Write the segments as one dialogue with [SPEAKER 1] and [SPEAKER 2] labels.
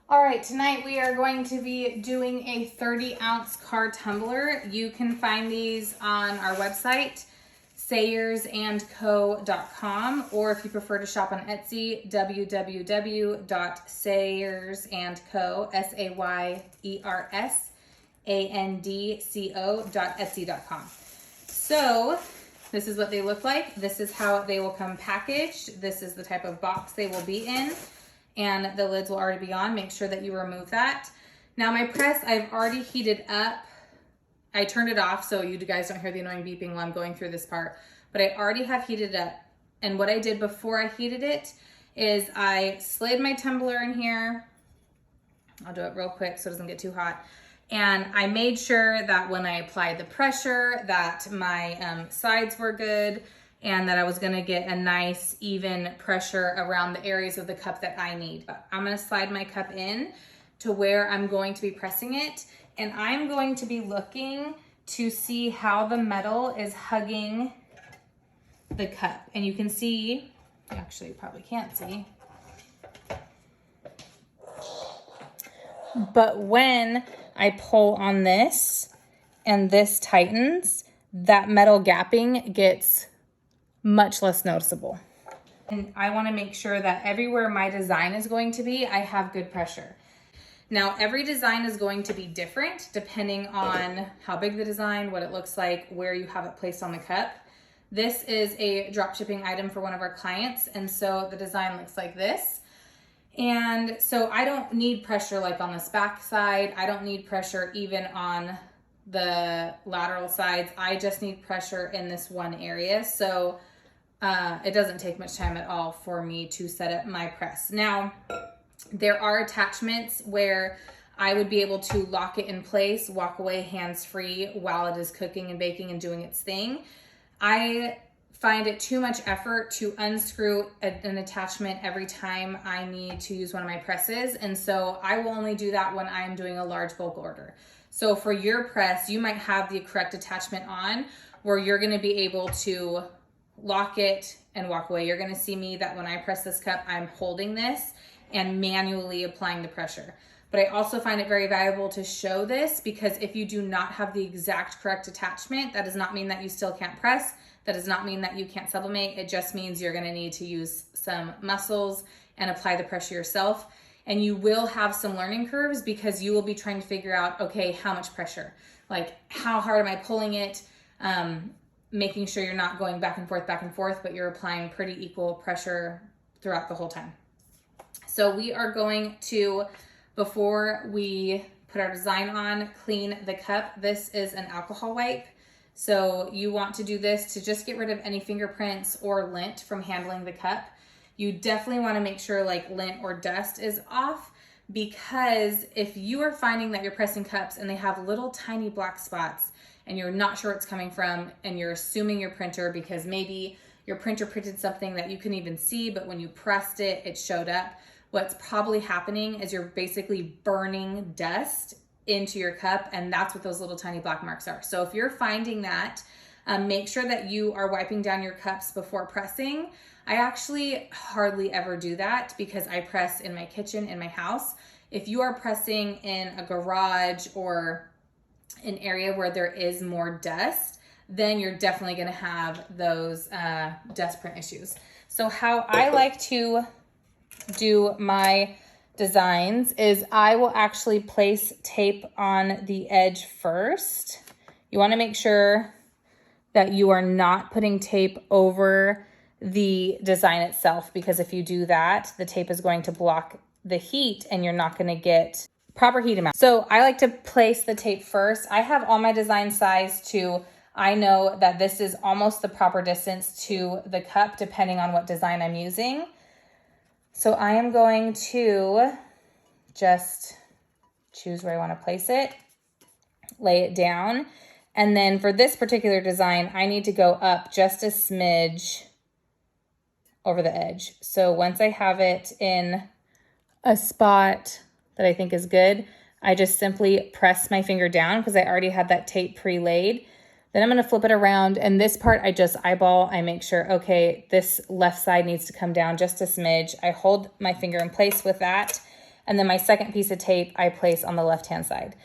[SPEAKER 1] All right, tonight we are going to be doing a 30-ounce car tumbler. You can find these on our website, sayersandco.com, or if you prefer to shop on Etsy, www.sayersandco, sayersandco.etsy.com. So this is what they look like. This is how they will come packaged. This is the type of box they will be in. And the lids will already be on. Make sure that you remove that. Now my press, I've already heated up. I turned it off so you guys don't hear the annoying beeping while I'm going through this part. But I already have heated up. And what I did before I heated it is I slid my tumbler in here. I'll do it real quick so it doesn't get too hot. And I made sure that when I applied the pressure that my sides were good, and that I was gonna get a nice even pressure around the areas of the cup that I need. I'm gonna slide my cup in to where I'm going to be pressing it, and I'm going to be looking to see how the metal is hugging the cup. And you can see, actually you probably can't see, but when I pull on this and this tightens, that metal gapping gets much less noticeable. And I want to make sure that everywhere my design is going to be, I have good pressure. Now, every design is going to be different depending on how big the design, what it looks like, where you have it placed on the cup. This is a drop shipping item for one of our clients, and so the design looks like this. And so I don't need pressure like on this back side. I don't need pressure even on the lateral sides. I just need pressure in this one area. So it doesn't take much time at all for me to set up my press. Now, there are attachments where I would be able to lock it in place, walk away hands-free while it is cooking and baking and doing its thing. I find it too much effort to unscrew an attachment every time I need to use one of my presses. And so I will only do that when I'm doing a large bulk order. So for your press, you might have the correct attachment on where you're gonna be able to lock it and walk away. You're gonna see me that when I press this cup, I'm holding this and manually applying the pressure. But I also find it very valuable to show this because if you do not have the exact correct attachment, that does not mean that you still can't press. That does not mean that you can't sublimate. It just means you're gonna need to use some muscles and apply the pressure yourself. And you will have some learning curves because you will be trying to figure out, okay, how much pressure? Like, how hard am I pulling it? Making sure you're not going back and forth, but you're applying pretty equal pressure throughout the whole time. So we are going to, before we put our design on, clean the cup. This is an alcohol wipe. So you want to do this to just get rid of any fingerprints or lint from handling the cup. You definitely want to make sure like lint or dust is off, because if you are finding that you're pressing cups and they have little tiny black spots and you're not sure where it's coming from and you're assuming your printer because maybe your printer printed something that you couldn't even see, but when you pressed it, it showed up. What's probably happening is you're basically burning dust into your cup, and that's what those little tiny black marks are. So if you're finding that, make sure that you are wiping down your cups before pressing. I actually hardly ever do that because I press in my kitchen, in my house. If you are pressing in a garage or an area where there is more dust, then you're definitely gonna have those dust print issues. So how I like to do my designs is I will actually place tape on the edge first. You wanna make sure that you are not putting tape over the design itself, because if you do that, the tape is going to block the heat and you're not gonna get proper heat amount. So I like to place the tape first. I have all my design sized to, I know that this is almost the proper distance to the cup depending on what design I'm using. So I am going to just choose where I want to place it, lay it down. And then for this particular design, I need to go up just a smidge over the edge. So once I have it in a spot that I think is good, I just simply press my finger down because I already had that tape pre-laid. Then I'm gonna flip it around, and this part I just eyeball. I make sure, okay, this left side needs to come down just a smidge. I hold my finger in place with that, And then my second piece of tape I place on the left-hand side.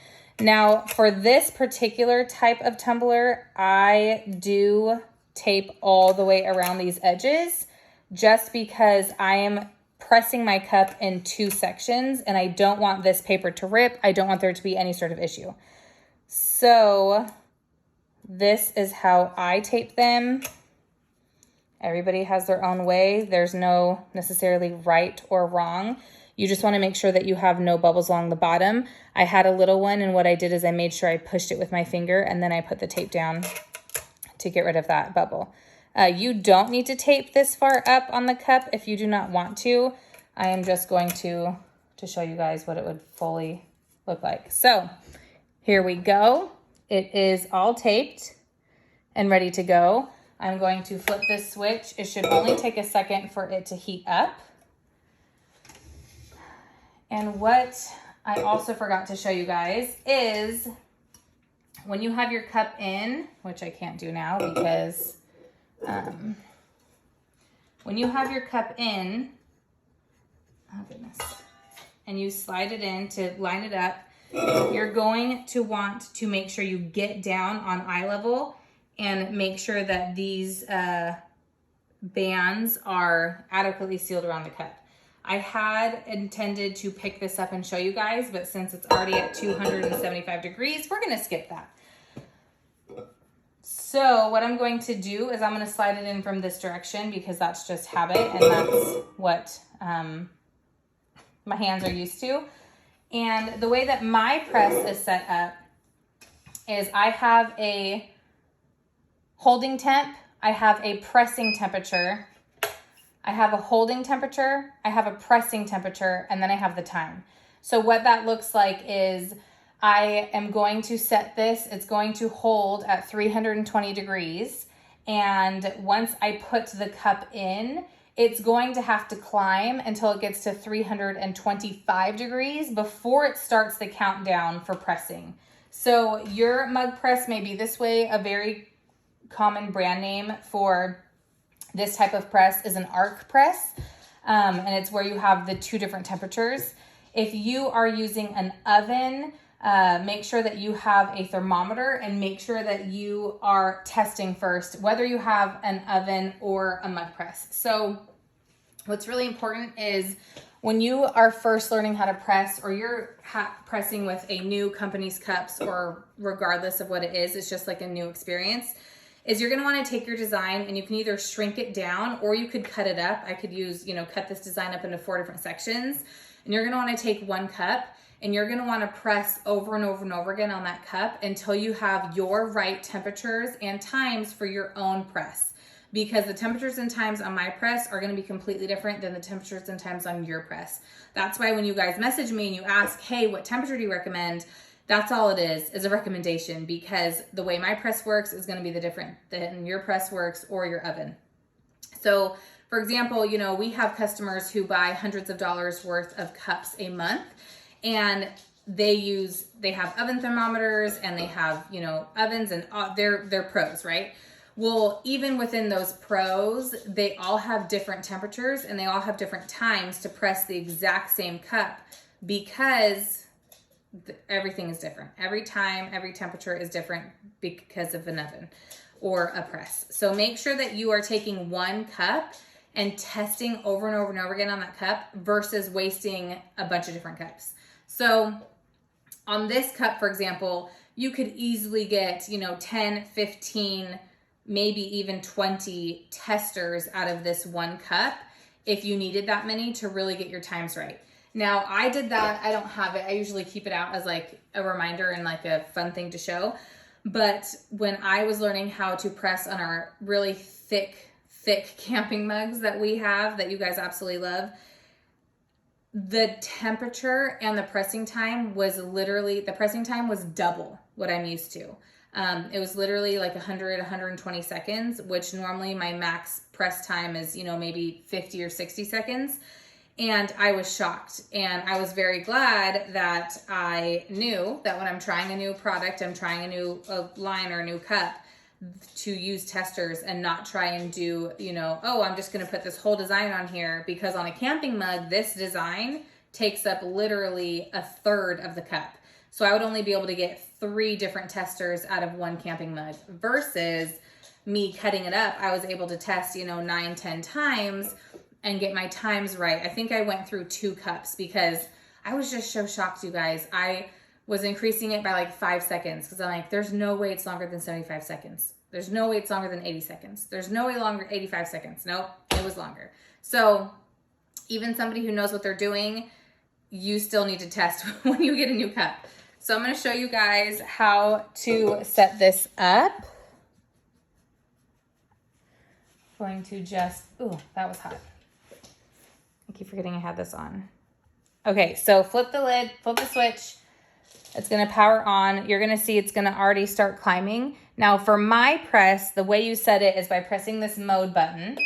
[SPEAKER 1] Now, for this particular type of tumbler, I do tape all the way around these edges just because I am pressing my cup in 2 sections and I don't want this paper to rip. I don't want there to be any sort of issue. So this is how I tape them. Everybody has their own way. There's no necessarily right or wrong. You just want to make sure that you have no bubbles along the bottom. I had a little one, and what I did is I made sure I pushed it with my finger, and then I put the tape down to get rid of that bubble. You don't need to tape this far up on the cup if you do not want to. I am just going to show you guys what it would fully look like. So here we go. It is all taped and ready to go. I'm going to flip this switch. It should only take a second for it to heat up. And what I also forgot to show you guys is when you have your cup in, which I can't do now because when you have your cup in, oh goodness, and you slide it in to line it up, you're going to want to make sure you get down on eye level and make sure that these bands are adequately sealed around the cup. I had intended to pick this up and show you guys, but since it's already at 275 degrees, we're gonna skip that. So what I'm going to do is I'm gonna slide it in from this direction because that's just habit and that's what my hands are used to. And the way that my press is set up is I have a holding temp, I have a pressing temperature, I have a holding temperature, I have a pressing temperature, and then I have the time. So what that looks like is I am going to set this, it's going to hold at 320 degrees. And once I put the cup in, it's going to have to climb until it gets to 325 degrees before it starts the countdown for pressing. So your mug press may be this way. A very common brand name for this type of press is an arc press, and it's where you have the 2 different temperatures. If you are using an oven, make sure that you have a thermometer and make sure that you are testing first, whether you have an oven or a mug press. So what's really important is when you are first learning how to press or you're pressing with a new company's cups or regardless of what it is, it's just like a new experience, is you're going to want to take your design and you can either shrink it down or you could cut it up. I could use, cut this design up into 4 different sections. And you're going to want to take 1 cup and you're going to want to press over and over and over again on that cup until you have your right temperatures and times for your own press. Because the temperatures and times on my press are going to be completely different than the temperatures and times on your press. That's why when you guys message me and you ask, hey, what temperature do you recommend? That's all it is a recommendation, because the way my press works is going to be the different than your press works or your oven. So for example, we have customers who buy hundreds of dollars worth of cups a month, and they have oven thermometers and they have, ovens, and they're pros, right? Well, even within those pros, they all have different temperatures and they all have different times to press the exact same cup because everything is different. Every time, every temperature is different because of an oven or a press. So make sure that you are taking 1 cup and testing over and over and over again on that cup versus wasting a bunch of different cups. So on this cup, for example, you could easily get, 10, 15, maybe even 20 testers out of this 1 cup if you needed that many to really get your times right. Now, I did that. I don't have it. I usually keep it out as like a reminder and like a fun thing to show. But when I was learning how to press on our really thick camping mugs that we have, that you guys absolutely love, the temperature and the pressing time was double what I'm used to. It was literally like 120 seconds, which normally my max press time is, maybe 50 or 60 seconds. And I was shocked, and I was very glad that I knew that when I'm trying a new product, I'm trying a new line or a new cup, to use testers and not try and do, I'm just going to put this whole design on here, because on a camping mug, this design takes up literally a third of the cup. So I would only be able to get 3 different testers out of 1 camping mug versus me cutting it up. I was able to test, you know, 9, 10 times and get my times right. I think I went through 2 cups because I was just so shocked, you guys. I was increasing it by like 5 seconds because I'm like, there's no way it's longer than 75 seconds. There's no way it's longer than 80 seconds. There's no way longer 85 seconds. Nope, it was longer. So even somebody who knows what they're doing, you still need to test when you get a new cup. So I'm going to show you guys how to set this up. Going to just, ooh, that was hot. I keep forgetting I had this on. Okay, so flip the lid, flip the switch. It's gonna power on. You're gonna see it's gonna already start climbing. Now for my press, the way you set it is by pressing this mode button.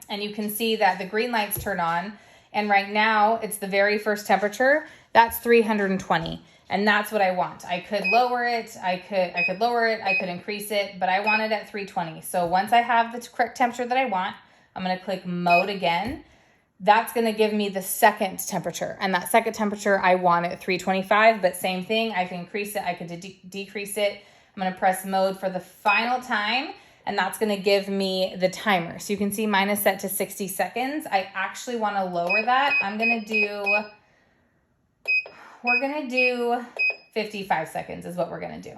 [SPEAKER 1] And you can see that the green lights turn on. And right now it's the very first temperature. That's 320. And that's what I want. I could lower it, I could lower it, I could increase it, but I want it at 320. So once I have the correct temperature that I want, I'm gonna click mode again. That's gonna give me the second temperature. And that second temperature, I want at 325, but same thing, I can increase it, I could decrease it. I'm gonna press mode for the final time, and that's gonna give me the timer. So you can see mine is set to 60 seconds. I actually wanna lower that. We're gonna do 55 seconds is what we're gonna do.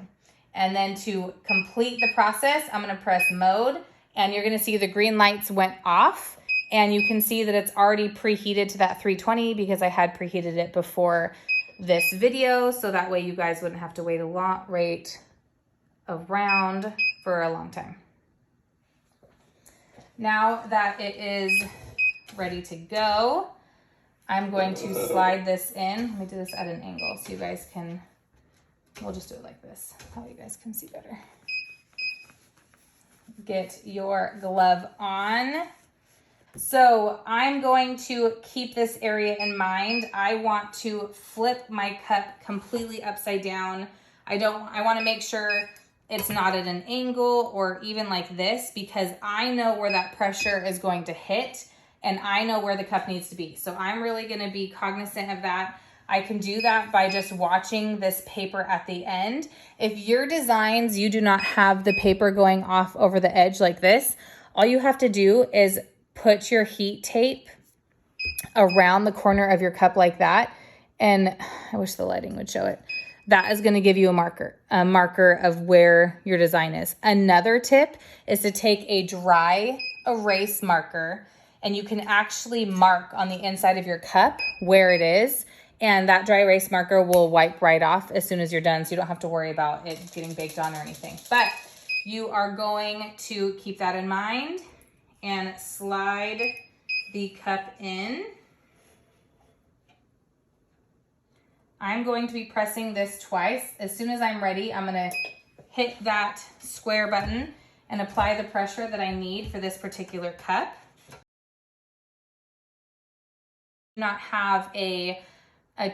[SPEAKER 1] And then to complete the process, I'm gonna press mode, and you're gonna see the green lights went off, and you can see that it's already preheated to that 320 because I had preheated it before this video, so that way you guys wouldn't have to wait around for a long time. Now that it is ready to go, I'm going to slide this in. Let me do this at an angle so you guys can, we'll just do it like this, how you guys can see better. Get your glove on. So I'm going to keep this area in mind. I want to flip my cup completely upside down. I want to make sure it's not at an angle or even like this because I know where that pressure is going to hit and I know where the cup needs to be. So I'm really going to be cognizant of that. I can do that by just watching this paper at the end. If your designs, you do not have the paper going off over the edge like this, all you have to do is put your heat tape around the corner of your cup like that. And I wish the lighting would show it. That is going to give you a marker of where your design is. Another tip is to take a dry erase marker and you can actually mark on the inside of your cup where it is. And that dry erase marker will wipe right off as soon as you're done. So you don't have to worry about it getting baked on or anything. But you are going to keep that in mind and slide the cup in. I'm going to be pressing this twice. As soon as I'm ready, I'm gonna hit that square button and apply the pressure that I need for this particular cup. Do not have a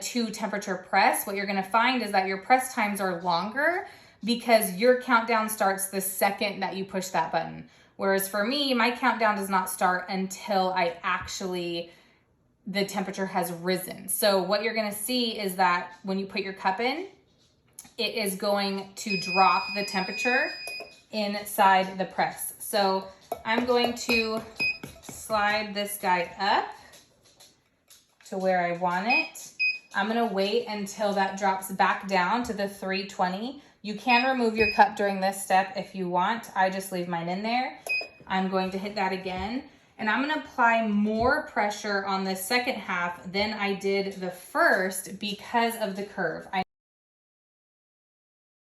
[SPEAKER 1] 2 temperature press. What you're gonna find is that your press times are longer because your countdown starts the second that you push that button. Whereas for me, my countdown does not start until the temperature has risen. So what you're gonna see is that when you put your cup in, it is going to drop the temperature inside the press. So I'm going to slide this guy up to where I want it. I'm gonna wait until that drops back down to the 320. You can remove your cup during this step if you want. I just leave mine in there. I'm going to hit that again. And I'm gonna apply more pressure on the second half than I did the first because of the curve.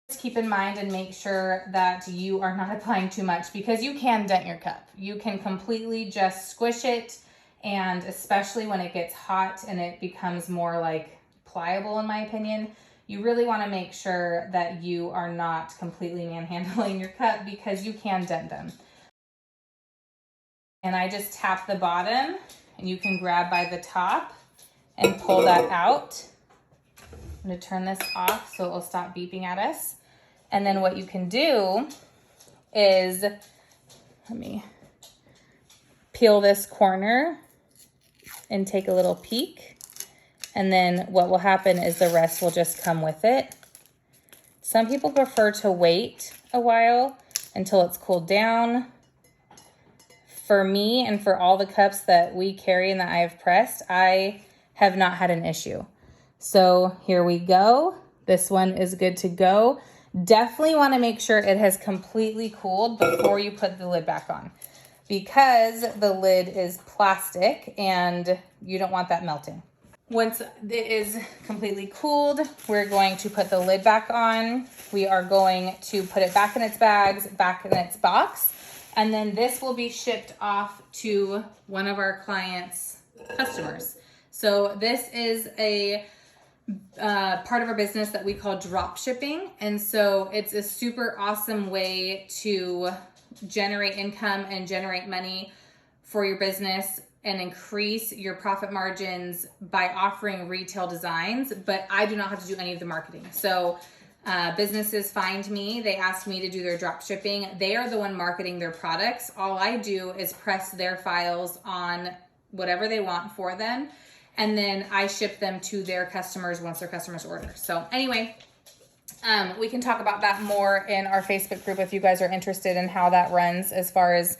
[SPEAKER 1] Just keep in mind and make sure that you are not applying too much because you can dent your cup. You can completely just squish it, and especially when it gets hot and it becomes more like pliable, in my opinion, you really wanna make sure that you are not completely manhandling your cup because you can dent them. And I just tap the bottom and you can grab by the top and pull that out. I'm gonna turn this off so it will stop beeping at us. And then what you can do is, let me peel this corner and take a little peek. And then what will happen is the rest will just come with it. Some people prefer to wait a while until it's cooled down. For me and for all the cups that we carry and that I have pressed, I have not had an issue. So here we go. This one is good to go. Definitely want to make sure it has completely cooled before you put the lid back on, because the lid is plastic and you don't want that melting. Once it is completely cooled, we're going to put the lid back on. We are going to put it back in its bags, back in its box, and then this will be shipped off to one of our clients' customers. So this is a part of our business that we call drop shipping. And so it's a super awesome way to generate income and generate money for your business and increase your profit margins by offering retail designs, but I do not have to do any of the marketing. So businesses find me, they ask me to do their drop shipping. They are the one marketing their products. All I do is press their files on whatever they want for them, and then I ship them to their customers once their customers order. So anyway, we can talk about that more in our Facebook group if you guys are interested in how that runs as far as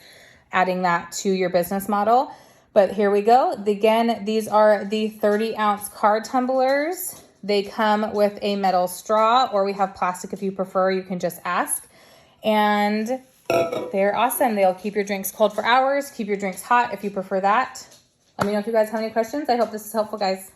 [SPEAKER 1] adding that to your business model. But here we go. Again, these are the 30-ounce car tumblers. They come with a metal straw, or we have plastic if you prefer. You can just ask. And they're awesome. They'll keep your drinks cold for hours, keep your drinks hot if you prefer that. Let me know if you guys have any questions. I hope this is helpful, guys.